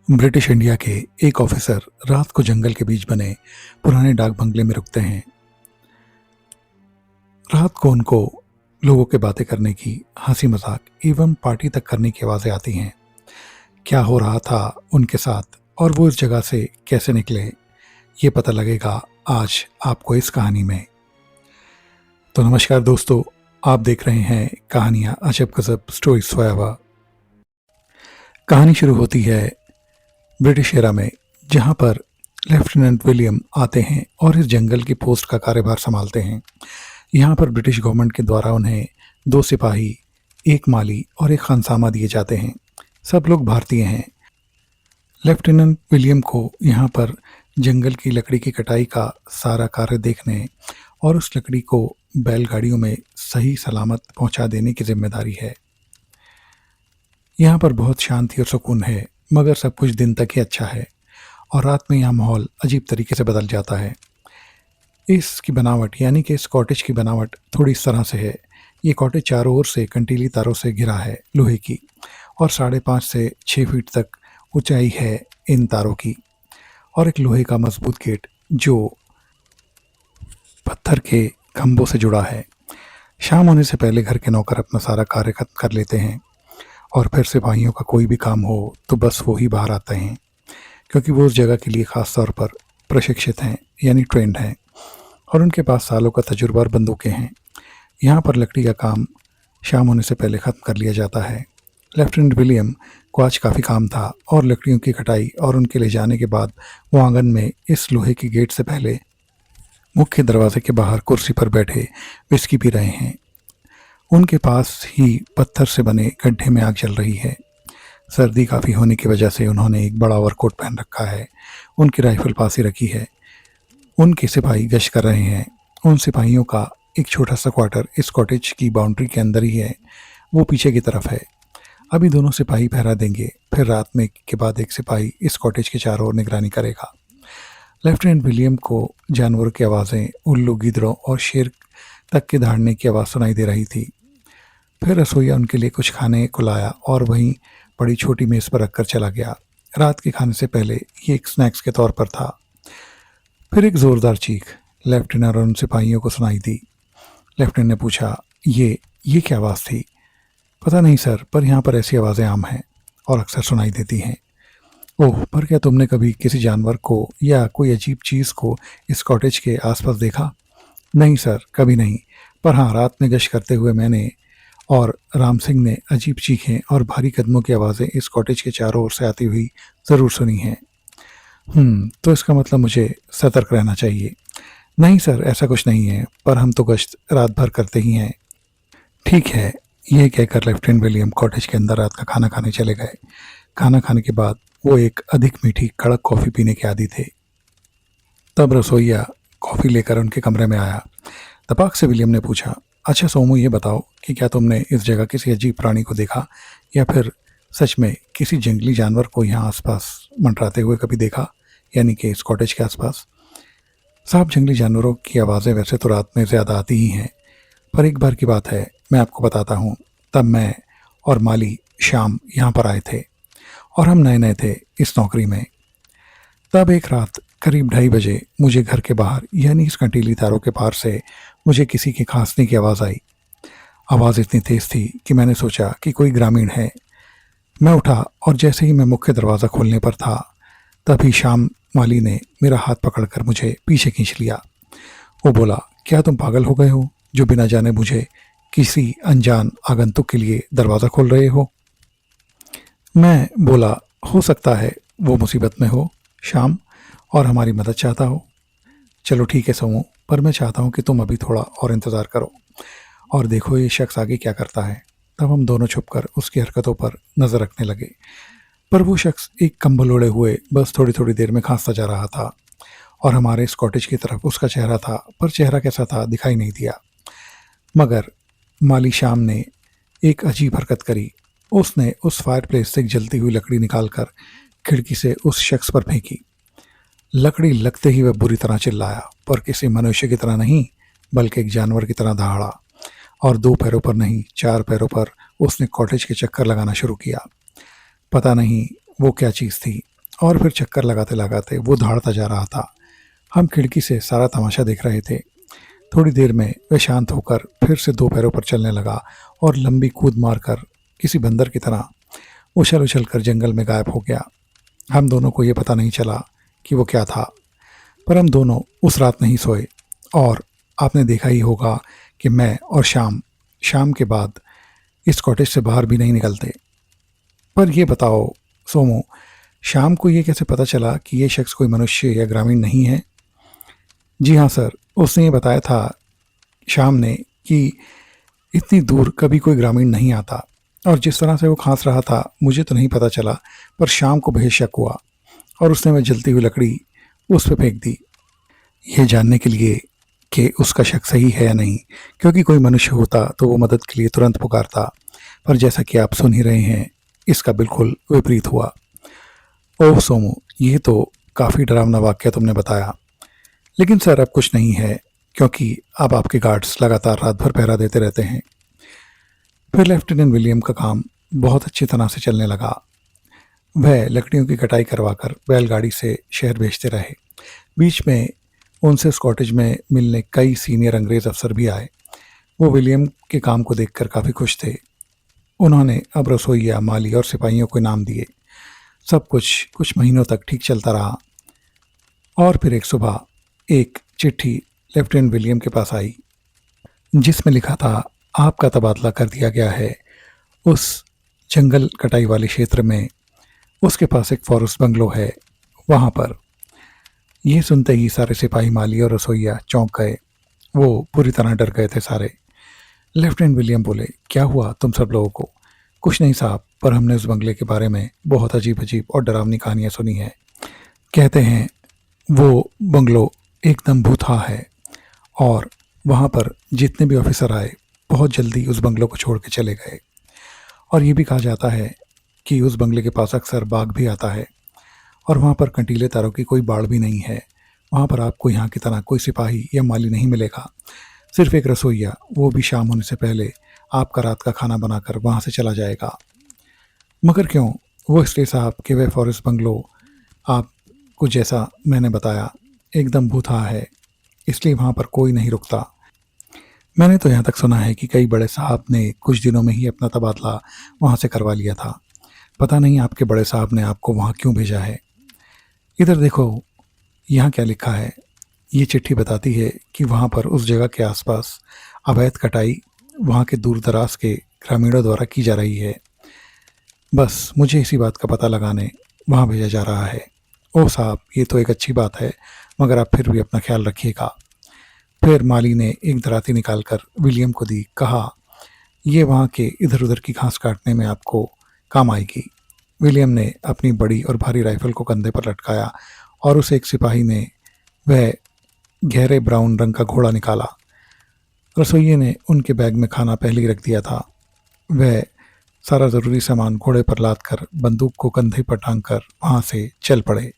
British India के एक officer रात को जंगल के बीच बने पुराने डाक बंगले में रुकते हैं। रात को उनको लोगों के बातें करने की, हंसी मजाक एवं पार्टी तक करने की आवाजें आती हैं। क्या हो रहा था उनके साथ और वो इस जगह से कैसे निकले, ये पता लगेगा आज आपको इस कहानी में। तो नमस्कार दोस्तों, आप देख रहे हैं कहानियां अजब गजब स्टोरीज फॉरएवर। कहानी शुरू होती है ब्रिटिश एरा में, जहां पर लेफ्टिनेंट विलियम आते हैं और इस जंगल की पोस्ट का कार्यभार संभालते हैं। यहाँ पर ब्रिटिश गवर्नमेंट के द्वारा उन्हें 2 सिपाही, एक माली और एक खानसामा दिए जाते हैं। सब लोग भारतीय हैं। लेफ्टिनेंट विलियम को यहाँ पर जंगल की लकड़ी की कटाई का सारा कार्य देखने और उस लकड़ी को बैलगाड़ियों में सही सलामत पहुँचा देने की जिम्मेदारी है। यहाँ पर बहुत शांति और सुकून है, मगर सब कुछ दिन तक ही अच्छा है और रात में यहाँ माहौल अजीब तरीके से बदल जाता है। इसकी बनावट यानी कि इस कॉटेज की बनावट थोड़ी इस तरह से है। ये कॉटेज चारों ओर से कंटीली तारों से घिरा है, लोहे की, और 5.5 से 6 फीट तक ऊंचाई है इन तारों की, और एक लोहे का मजबूत गेट जो पत्थर के खंभों से जुड़ा है। शाम होने से पहले घर के नौकर अपना सारा कार्य खत्म कर लेते हैं और फिर सिपाहियों का कोई भी काम हो तो बस वो ही बाहर आते हैं, क्योंकि वो उस जगह के लिए ख़ास तौर पर प्रशिक्षित हैं यानी ट्रेंड हैं, और उनके पास सालों का तजुर्बा और बंदूकें हैं। यहाँ पर लकड़ी का काम शाम होने से पहले ख़त्म कर लिया जाता है। लेफ्टिनेंट विलियम को आज काफ़ी काम था और लकड़ियों की कटाई और उनके ले जाने के बाद वो आंगन में इस लोहे की गेट से पहले मुख्य दरवाजे के बाहर कुर्सी पर बैठे विस्की पी रहे हैं। उनके पास ही पत्थर से बने गड्ढे में आग जल रही है। सर्दी काफ़ी होने की वजह से उन्होंने एक बड़ा ओवरकोट पहन रखा है। उनकी राइफल पास ही रखी है। उनके सिपाही गश्त कर रहे हैं। उन सिपाहियों का एक छोटा सा क्वार्टर इस कॉटेज की बाउंड्री के अंदर ही है, वो पीछे की तरफ है। अभी दोनों सिपाही पहरा देंगे, फिर रात में के बाद एक सिपाही इस कॉटेज के चारों ओर निगरानी करेगा। लेफ्टिनेंट विलियम को जानवरों की आवाज़ें, उल्लू, गिद्धों और शेर तक के दहाड़ने की आवाज़ सुनाई दे रही थी। फिर रसोइया उनके लिए कुछ खाने को लाया और वहीं बड़ी छोटी मेज़ पर रखकर चला गया। रात के खाने से पहले ये एक स्नैक्स के तौर पर था। फिर एक ज़ोरदार चीख लेफ्टिनेंट और उन सिपाहियों को सुनाई दी। लेफ्टिनेंट ने पूछा, ये क्या आवाज़ थी? पता नहीं सर, पर यहाँ पर ऐसी आवाज़ें आम हैं और अक्सर सुनाई देती हैं। ओह, पर क्या तुमने कभी किसी जानवर को या कोई अजीब चीज़ को इस कॉटेज के आसपास देखा? नहीं सर, कभी नहीं, पर हाँ, रात में गश्त करते हुए मैंने और राम सिंह ने अजीब चीखें और भारी कदमों की आवाज़ें इस कॉटेज के चारों ओर से आती हुई ज़रूर सुनी हैं। तो इसका मतलब मुझे सतर्क रहना चाहिए। नहीं सर, ऐसा कुछ नहीं है, पर हम तो गश्त रात भर करते ही हैं। ठीक है, ये कहकर लेफ्टिनेंट विलियम कॉटेज के अंदर रात का खाना खाने चले गए। खाना खाने के बाद वो एक अधिक मीठी कड़क कॉफ़ी पीने के आदी थे। तब रसोइया कॉफ़ी लेकर उनके कमरे में आया। तपाक से विलियम ने पूछा, अच्छा सोमू, ये बताओ कि क्या तुमने इस जगह किसी अजीब प्राणी को देखा या फिर सच में किसी जंगली जानवर को यहाँ आसपास मंडराते हुए कभी देखा, यानी कि इस कॉटेज के आसपास? साहब, जंगली जानवरों की आवाज़ें वैसे तो रात में ज़्यादा आती ही हैं, पर एक बार की बात है, मैं आपको बताता हूँ। तब मैं और माली शाम यहाँ पर आए थे और हम नए नए थे इस नौकरी में। तब एक रात करीब 2:30 बजे मुझे घर के बाहर यानी इस कंटीली तारों के पार से मुझे किसी के खांसने की आवाज़ आई। आवाज़ इतनी तेज़ थी कि मैंने सोचा कि कोई ग्रामीण है। मैं उठा और जैसे ही मैं मुख्य दरवाज़ा खोलने पर था, तभी शाम माली ने मेरा हाथ पकड़कर मुझे पीछे खींच लिया। वो बोला, क्या तुम पागल हो गए हो जो बिना जाने मुझे किसी अनजान आगंतुक के लिए दरवाज़ा खोल रहे हो? मैं बोला, हो सकता है वो मुसीबत में हो शाम और हमारी मदद चाहता हो। चलो ठीक है सोमू, पर मैं चाहता हूँ कि तुम अभी थोड़ा और इंतज़ार करो और देखो ये शख्स आगे क्या करता है। तब हम दोनों छुपकर उसकी हरकतों पर नज़र रखने लगे, पर वो शख्स एक कंबल ओढ़े हुए बस थोड़ी थोड़ी देर में खांसता जा रहा था और हमारे इस कॉटेज की तरफ उसका चेहरा था, पर चेहरा कैसा था दिखाई नहीं दिया। मगर माली शाम ने एक अजीब हरकत करी। उसने उस फायरप्लेस से एक जलती हुई लकड़ी निकालकर खिड़की से उस शख्स पर फेंकी। लकड़ी लगते ही वह बुरी तरह चिल्लाया, पर किसी मनुष्य की तरह नहीं, बल्कि एक जानवर की तरह दहाड़ा, और 2 पैरों पर नहीं 4 पैरों पर उसने कॉटेज के चक्कर लगाना शुरू किया। पता नहीं वो क्या चीज़ थी, और फिर चक्कर लगाते लगाते वो दौड़ता जा रहा था। हम खिड़की से सारा तमाशा देख रहे थे। थोड़ी देर में वह शांत होकर फिर से दो पैरों पर चलने लगा और लंबी कूद मारकर किसी बंदर की तरह उछल उछल कर जंगल में गायब हो गया। हम दोनों को ये पता नहीं चला कि वो क्या था, पर हम दोनों उस रात नहीं सोए। और आपने देखा ही होगा कि मैं और शाम के बाद इस कॉटेज से बाहर भी नहीं निकलते। पर ये बताओ सोमू, शाम को ये कैसे पता चला कि ये शख्स कोई मनुष्य या ग्रामीण नहीं है? जी हाँ सर, उसने ये बताया था शाम ने कि इतनी दूर कभी कोई ग्रामीण नहीं आता। और जिस तरह से वो खांस रहा था मुझे तो नहीं पता चला, पर शाम को बेहद शक हुआ और उसने वह जलती हुई लकड़ी उस पर फेंक दी, ये जानने के लिए कि उसका शक सही है या नहीं। क्योंकि कोई मनुष्य होता तो वो मदद के लिए तुरंत पुकारता, पर जैसा कि आप सुन ही रहे हैं इसका बिल्कुल विपरीत हुआ। ओह सोमू, ये तो काफ़ी डरावना वाक्य तुमने बताया। लेकिन सर अब कुछ नहीं है, क्योंकि अब आपके गार्ड्स लगातार रात भर पहरा देते रहते हैं। फिर लेफ्टिनेंट विलियम का काम बहुत अच्छी तरह से चलने लगा। वह लकड़ियों की कटाई करवाकर बैलगाड़ी से शहर भेजते रहे। बीच में उनसे उस कॉटेज में मिलने कई सीनियर अंग्रेज अफसर भी आए। वो विलियम के काम को देखकर काफ़ी खुश थे। उन्होंने अब रसोइया, माली और सिपाहियों को इनाम दिए। सब कुछ महीनों तक ठीक चलता रहा। और फिर एक सुबह एक चिट्ठी लेफ्टिनेंट विलियम के पास आई, जिसमें लिखा था, आपका तबादला कर दिया गया है उस जंगल कटाई वाले क्षेत्र में। उसके पास एक फॉरेस्ट बंगलो है, वहाँ पर। ये सुनते ही सारे सिपाही, माली और रसोइया चौंक गए। वो पूरी तरह डर गए थे सारे। लेफ्टिनेंट विलियम बोले, क्या हुआ तुम सब लोगों को? कुछ नहीं साहब, पर हमने उस बंगले के बारे में बहुत अजीब अजीब और डरावनी कहानियाँ सुनी हैं। कहते हैं वो बंगलो एकदम भूतहा है और वहाँ पर जितने भी ऑफिसर आए बहुत जल्दी उस बंगलों को छोड़ के चले गए। और ये भी कहा जाता है कि उस बंगले के पास अक्सर बाघ भी आता है और वहाँ पर कंटीले तारों की कोई बाड़ भी नहीं है। वहाँ पर आपको यहाँ की तरह कोई सिपाही या माली नहीं मिलेगा, सिर्फ एक रसोइया, वो भी शाम होने से पहले आपका रात का खाना बनाकर वहाँ से चला जाएगा। मगर क्यों? वो इसलिए साहब कि वह फॉरेस्ट बंगलो आपको जैसा मैंने बताया एकदम भूतहा है, इसलिए वहाँ पर कोई नहीं रुकता। मैंने तो यहाँ तक सुना है कि कई बड़े साहब ने कुछ दिनों में ही अपना तबादला वहाँ से करवा लिया था। पता नहीं आपके बड़े साहब ने आपको वहाँ क्यों भेजा है। इधर देखो, यहाँ क्या लिखा है। ये चिट्ठी बताती है कि वहाँ पर उस जगह के आसपास अवैध कटाई वहाँ के दूर दराज के ग्रामीणों द्वारा की जा रही है। बस मुझे इसी बात का पता लगाने वहाँ भेजा जा रहा है। ओह साहब, ये तो एक अच्छी बात है, मगर आप फिर भी अपना ख्याल रखिएगा। फिर माली ने एक दराती निकालकर विलियम को दी, कहा, ये वहाँ के इधर उधर की घास काटने में आपको काम आएगी। विलियम ने अपनी बड़ी और भारी राइफल को कंधे पर लटकाया और उस एक सिपाही ने वह गहरे ब्राउन रंग का घोड़ा निकाला। रसोइये ने उनके बैग में खाना पहले ही रख दिया था। वह सारा ज़रूरी सामान घोड़े पर लाद कर बंदूक को कंधे पर टांग कर वहाँ से चल पड़े।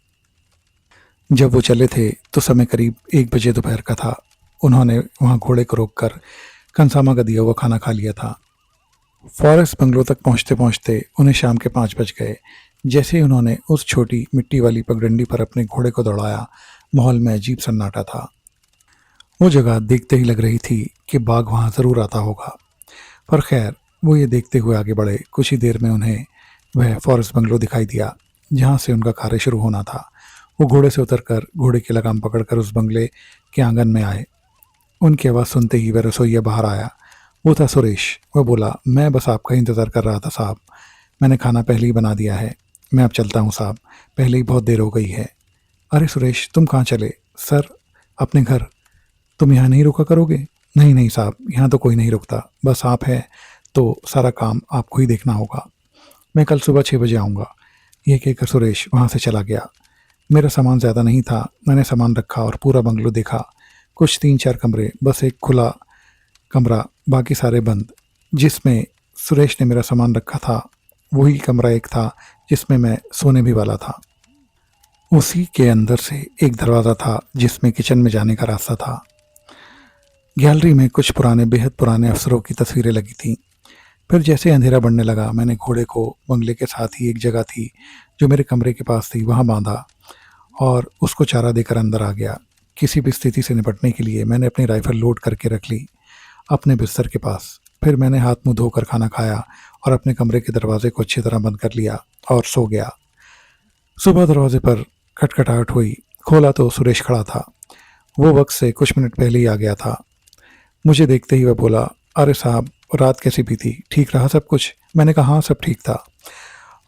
जब वो चले थे तो समय करीब 1 बजे दोपहर का था। उन्होंने वहाँ घोड़े को रोककर कंसामा का दिया हुआ खाना खा लिया था। फॉरेस्ट बंगलो तक पहुँचते पहुँचते उन्हें शाम के 5 बज गए। जैसे ही उन्होंने उस छोटी मिट्टी वाली पगडंडी पर अपने घोड़े को दौड़ाया, माहौल में अजीब सन्नाटा था। वो जगह देखते ही लग रही थी कि बाघ वहाँ ज़रूर आता होगा। पर खैर, वो ये देखते हुए आगे बढ़े। कुछ ही देर में उन्हें वह फॉरेस्ट बंगलो दिखाई दिया जहाँ से उनका कार्य शुरू होना था। वो घोड़े से उतरकर घोड़े की लगाम पकड़कर उस बंगले के आंगन में आए। उनकी आवाज़ सुनते ही वह रसोइया बाहर आया। वो था सुरेश। वह बोला, मैं बस आपका ही इंतज़ार कर रहा था साहब, मैंने खाना पहले ही बना दिया है। मैं अब चलता हूँ साहब, पहले ही बहुत देर हो गई है। अरे सुरेश, तुम कहाँ चले? सर, अपने घर। तुम यहाँ नहीं रुका करोगे? नहीं नहीं साहब, यहाँ तो कोई नहीं रुकता, बस आप है तो सारा काम आपको ही देखना होगा। मैं कल सुबह 6 बजे आऊँगा। यह कहकर सुरेश वहाँ से चला गया। मेरा सामान ज़्यादा नहीं था। मैंने सामान रखा और पूरा बंगलो देखा। कुछ 3-4 कमरे, बस एक खुला कमरा, बाकी सारे बंद। जिसमें सुरेश ने मेरा सामान रखा था वही कमरा एक था जिसमें मैं सोने भी वाला था। उसी के अंदर से एक दरवाज़ा था जिसमें किचन में जाने का रास्ता था। गैलरी में कुछ पुराने, बेहद पुराने अफसरों की तस्वीरें लगी थीं। फिर जैसे अंधेरा बढ़ने लगा, मैंने घोड़े को बंगले के साथ ही एक जगह थी जो मेरे कमरे के पास थी वहाँ बांधा और उसको चारा देकर अंदर आ गया। किसी भी स्थिति से निपटने के लिए मैंने अपनी राइफल लोड करके रख ली अपने बिस्तर के पास। फिर मैंने हाथ मुंह धोकर खाना खाया और अपने कमरे के दरवाजे को अच्छी तरह बंद कर लिया और सो गया। सुबह दरवाजे पर खटखटाहट हुई। खोला तो सुरेश खड़ा था। वो वक्त से कुछ मिनट पहले ही आ गया था। मुझे देखते ही वह बोला, अरे साहब, रात कैसी बीती? ठीक रहा सब कुछ? मैंने कहा, हाँ सब ठीक था,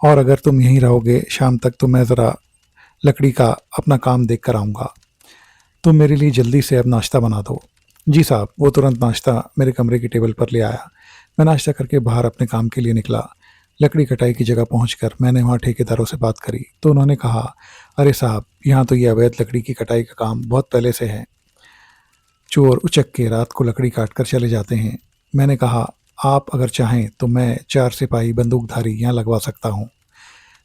और अगर तुम यहीं रहोगे शाम तक तो मैं ज़रा लकड़ी का अपना काम देख कर आऊँगा। तुम मेरे लिए जल्दी से अब नाश्ता बना दो। जी साहब। वो तुरंत नाश्ता मेरे कमरे की टेबल पर ले आया। मैं नाश्ता करके बाहर अपने काम के लिए निकला। लकड़ी कटाई की जगह पहुंचकर मैंने वहां ठेकेदारों से बात करी तो उन्होंने कहा, अरे साहब, यहाँ तो ये अवैध लकड़ी की कटाई का काम बहुत पहले से है। चोर उचक के रात को लकड़ी काट कर चले जाते हैं। मैंने कहा, आप अगर चाहें तो मैं 4 सिपाही बंदूकधारी यहाँ लगवा सकता हूँ।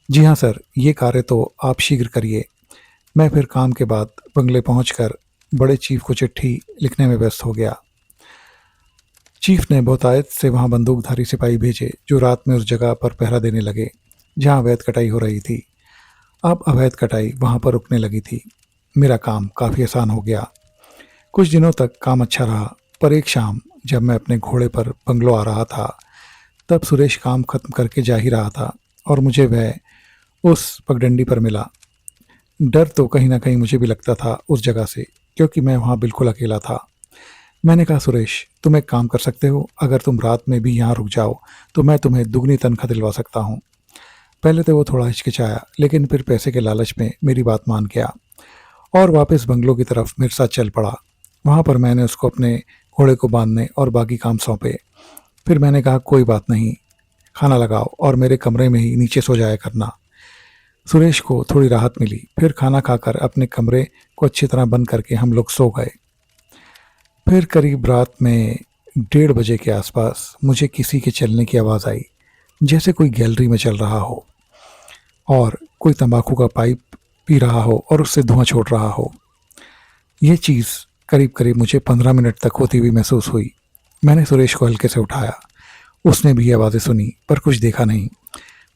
जी हाँ सर, ये कार्य तो आप शीघ्र करिए। मैं फिर काम के बाद बंगले पहुंचकर बड़े चीफ को चिट्ठी लिखने में व्यस्त हो गया। चीफ ने बहुतायत से वहां बंदूकधारी सिपाही भेजे जो रात में उस जगह पर पहरा देने लगे जहां अवैध कटाई हो रही थी। अब अवैध कटाई वहां पर रुकने लगी थी। मेरा काम काफ़ी आसान हो गया। कुछ दिनों तक काम अच्छा रहा, पर एक शाम जब मैं अपने घोड़े पर बंगलो आ रहा था तब सुरेश काम खत्म करके जा ही रहा था और मुझे वह उस पगडंडी पर मिला। डर तो कहीं ना कहीं मुझे भी लगता था उस जगह से, क्योंकि मैं वहाँ बिल्कुल अकेला था। मैंने कहा, सुरेश, तुम एक काम कर सकते हो, अगर तुम रात में भी यहाँ रुक जाओ तो मैं तुम्हें दुगनी तनख्वाह दिलवा सकता हूँ। पहले तो वो थोड़ा हिचकिचाया, लेकिन फिर पैसे के लालच में मेरी बात मान गया और वापस बंगलों की तरफ मेरे साथ चल पड़ा। वहाँ पर मैंने उसको अपने घोड़े को बांधने और बाकी काम सौंपे। फिर मैंने कहा, कोई बात नहीं, खाना लगाओ और मेरे कमरे में ही नीचे सो जाया करना। सुरेश को थोड़ी राहत मिली। फिर खाना खाकर अपने कमरे को अच्छी तरह बंद करके हम लोग सो गए। फिर करीब रात में 1:30 बजे के आसपास मुझे किसी के चलने की आवाज़ आई, जैसे कोई गैलरी में चल रहा हो और कोई तंबाकू का पाइप पी रहा हो और उससे धुआं छोड़ रहा हो। ये चीज़ करीब करीब मुझे 15 मिनट तक होती हुई महसूस हुई। मैंने सुरेश को हल्के से उठाया। उसने भी आवाज़ें सुनी पर कुछ देखा नहीं।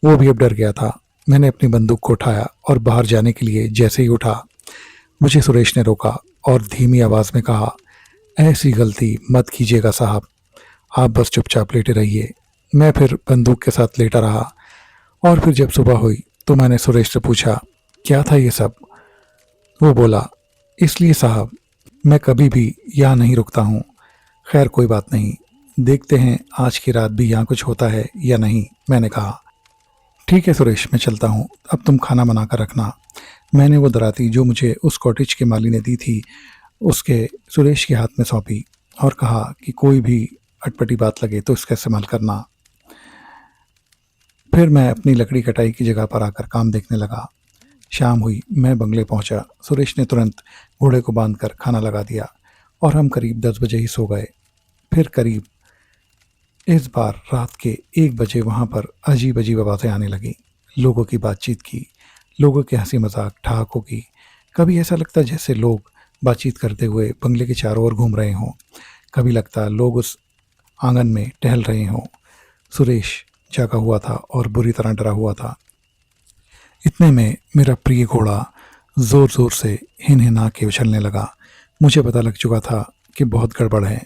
वो भी अब डर गया था। मैंने अपनी बंदूक को उठाया और बाहर जाने के लिए जैसे ही उठा, मुझे सुरेश ने रोका और धीमी आवाज़ में कहा, ऐसी गलती मत कीजिएगा साहब, आप बस चुपचाप लेटे रहिए। मैं फिर बंदूक के साथ लेटा रहा और फिर जब सुबह हुई तो मैंने सुरेश से पूछा, क्या था ये सब? वो बोला, इसलिए साहब, मैं कभी भी यहाँ नहीं रुकता हूँ। खैर कोई बात नहीं, देखते हैं आज की रात भी यहाँ कुछ होता है या नहीं। मैंने कहा, ठीक है सुरेश, मैं चलता हूँ, अब तुम खाना बना कर रखना। मैंने वो दराती जो मुझे उस कॉटेज के माली ने दी थी उसके सुरेश के हाथ में सौंपी और कहा कि कोई भी अटपटी बात लगे तो इसका इस्तेमाल करना। फिर मैं अपनी लकड़ी कटाई की जगह पर आकर काम देखने लगा। शाम हुई, मैं बंगले पहुंचा। सुरेश ने तुरंत घोड़े को बांधकर खाना लगा दिया और हम करीब 10 बजे ही सो गए। फिर करीब इस बार रात के 1 बजे वहाँ पर अजीब अजीब आवाज़ें आने लगी। लोगों की बातचीत की, लोगों के हंसी मजाक, ठहाकों की। कभी ऐसा लगता जैसे लोग बातचीत करते हुए बंगले के चारों ओर घूम रहे हों। कभी लगता लोग उस आंगन में टहल रहे हों। सुरेश जागा हुआ था और बुरी तरह डरा हुआ था। इतने में मेरा प्रिय घोड़ा ज़ोर ज़ोर से हिनहिना के उछलने लगा। मुझे पता लग चुका था कि बहुत गड़बड़ है।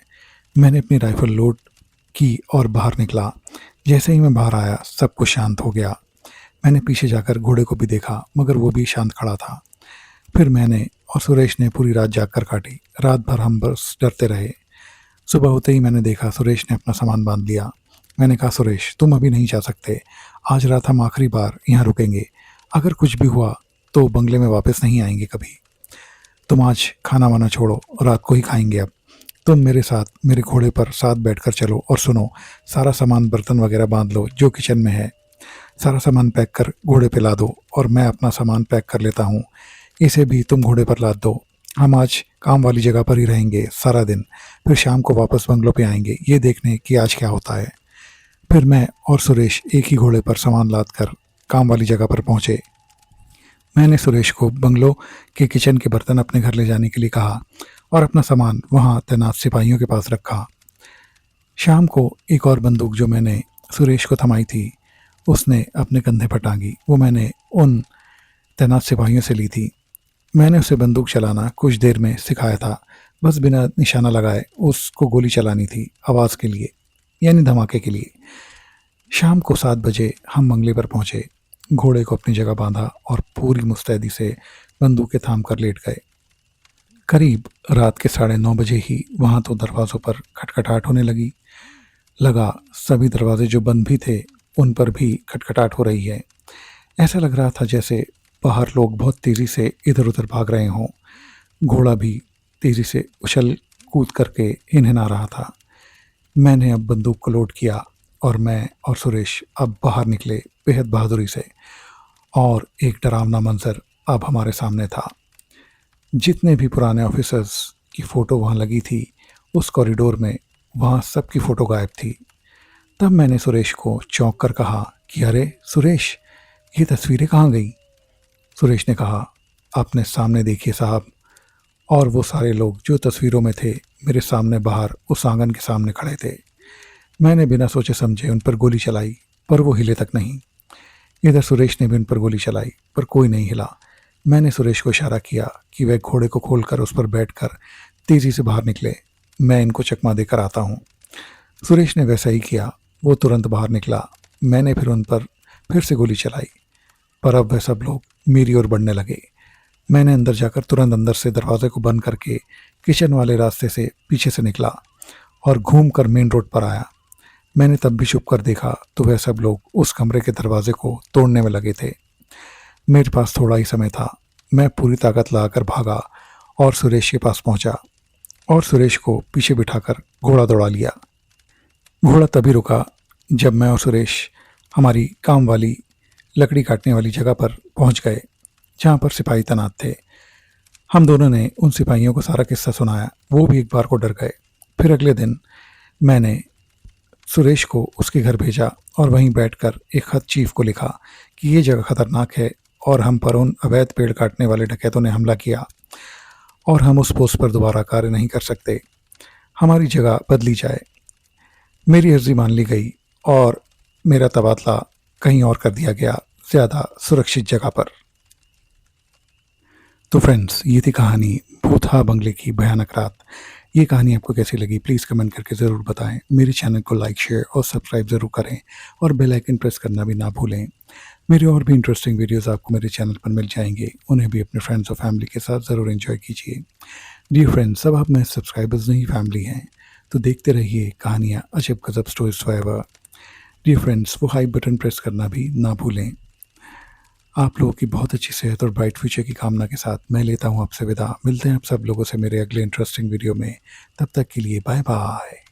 मैंने अपनी राइफल लोड की और बाहर निकला। जैसे ही मैं बाहर आया सब कुछ शांत हो गया। मैंने पीछे जाकर घोड़े को भी देखा मगर वो भी शांत खड़ा था। फिर मैंने और सुरेश ने पूरी रात जागकर काटी। रात भर हम बस डरते रहे। सुबह होते ही मैंने देखा सुरेश ने अपना सामान बांध लिया। मैंने कहा, सुरेश, तुम अभी नहीं जा सकते। आज रात हम आखिरी बार यहाँ रुकेंगे। अगर कुछ भी हुआ तो बंगले में वापस नहीं आएंगे कभी। तुम आज खाना वाना छोड़ो, रात को ही खाएंगे। अब तुम मेरे साथ मेरे घोड़े पर साथ बैठकर चलो और सुनो, सारा सामान बर्तन वगैरह बांध लो जो किचन में है। सारा सामान पैक कर घोड़े पे ला दो और मैं अपना सामान पैक कर लेता हूँ। इसे भी तुम घोड़े पर लाद दो। हम आज काम वाली जगह पर ही रहेंगे सारा दिन, फिर शाम को वापस बंगलों पे आएंगे ये देखने कि आज क्या होता है। फिर मैं और सुरेश एक ही घोड़े पर सामान लाद कर काम वाली जगह पर पहुँचे। मैंने सुरेश को बंगलों के किचन के बर्तन अपने घर ले जाने के लिए कहा और अपना सामान वहाँ तैनात सिपाहियों के पास रखा। शाम को एक और बंदूक जो मैंने सुरेश को थमाई थी उसने अपने कंधे पर टांगी। वो मैंने उन तैनात सिपाहियों से ली थी। मैंने उसे बंदूक चलाना कुछ देर में सिखाया था। बस बिना निशाना लगाए उसको गोली चलानी थी, आवाज़ के लिए, यानी धमाके के लिए। शाम को 7 बजे हम मंगले पर पहुंचे। घोड़े को अपनी जगह बांधा और पूरी मुस्तैदी से बंदूकें थाम कर लेट गए। करीब रात के 9:30 बजे ही वहाँ तो दरवाज़ों पर खटखटाहट होने लगा। सभी दरवाजे जो बंद भी थे उन पर भी खटखटाहट हो रही है। ऐसा लग रहा था जैसे बाहर लोग बहुत तेज़ी से इधर उधर भाग रहे हों। घोड़ा भी तेज़ी से उछल कूद करके हिनहिना रहा था। मैंने अब बंदूक को लोड किया और मैं और सुरेश अब बाहर निकले बेहद बहादुरी से। और एक डरावना मंजर अब हमारे सामने था। जितने भी पुराने ऑफिसर्स की फ़ोटो वहाँ लगी थी, उस कॉरिडोर में वहाँ सबकी फ़ोटो गायब थी। तब मैंने सुरेश को चौंक कर कहा कि अरे सुरेश, ये तस्वीरें कहाँ गई? सुरेश ने कहा, आपने सामने देखिए साहब। और वो सारे लोग जो तस्वीरों में थे मेरे सामने बाहर उस आंगन के सामने खड़े थे। मैंने बिना सोचे समझे उन पर गोली चलाई, पर वो हिले तक नहीं। इधर सुरेश ने भी उन पर गोली चलाई, पर कोई नहीं हिला। मैंने सुरेश को इशारा किया कि वह घोड़े को खोलकर उस पर बैठकर तेज़ी से बाहर निकले। मैं इनको चकमा देकर आता हूँ। सुरेश ने वैसा ही किया। वो तुरंत बाहर निकला। मैंने फिर उन पर फिर से गोली चलाई, पर अब वह सब लोग मेरी ओर बढ़ने लगे। मैंने अंदर जाकर तुरंत अंदर से दरवाजे को बंद करके किचन वाले रास्ते से पीछे से निकला और घूम कर मेन रोड पर आया। मैंने तब भी छुप कर देखा तो वह सब लोग उस कमरे के दरवाजे को तोड़ने में लगे थे। मेरे पास थोड़ा ही समय था। मैं पूरी ताकत लगाकर भागा और सुरेश के पास पहुंचा और सुरेश को पीछे बिठाकर घोड़ा दौड़ा लिया। घोड़ा तभी रुका जब मैं और सुरेश हमारी काम वाली लकड़ी काटने वाली जगह पर पहुंच गए, जहाँ पर सिपाही तैनात थे। हम दोनों ने उन सिपाहियों को सारा किस्सा सुनाया। वो भी एक बार को डर गए। फिर अगले दिन मैंने सुरेश को उसके घर भेजा और वहीं बैठकर एक खत चीफ को लिखा कि ये जगह खतरनाक है और हम पर उन अवैध पेड़ काटने वाले डकैतों ने हमला किया और हम उस पोस्ट पर दोबारा कार्य नहीं कर सकते। हमारी जगह बदली जाए। मेरी अर्जी मान ली गई और मेरा तबादला कहीं और कर दिया गया, ज़्यादा सुरक्षित जगह पर। तो फ्रेंड्स, ये थी कहानी भूतहा बंगले की भयानक रात। ये कहानी आपको कैसी लगी प्लीज़ कमेंट करके ज़रूर बताएं। मेरे चैनल को लाइक, शेयर और सब्सक्राइब ज़रूर करें और बेल आइकन प्रेस करना भी ना भूलें। मेरे और भी इंटरेस्टिंग वीडियोस आपको मेरे चैनल पर मिल जाएंगे। उन्हें भी अपने फ्रेंड्स और फैमिली के साथ ज़रूर एंजॉय कीजिए। डियर फ्रेंड्स, सब आप मेरे सब्सक्राइबर्स नहीं फैमिली हैं, तो देखते रहिए कहानियाँ अजब गजब स्टोरीज फॉरएवर। डियर फ्रेंड्स, वो हाई बटन प्रेस करना भी ना भूलें। आप लोगों की बहुत अच्छी सेहत और ब्राइट फ्यूचर की कामना के साथ मैं लेता हूँ आपसे विदा। मिलते हैं आप सब लोगों से मेरे अगले इंटरेस्टिंग वीडियो में। तब तक के लिए बाय बाय।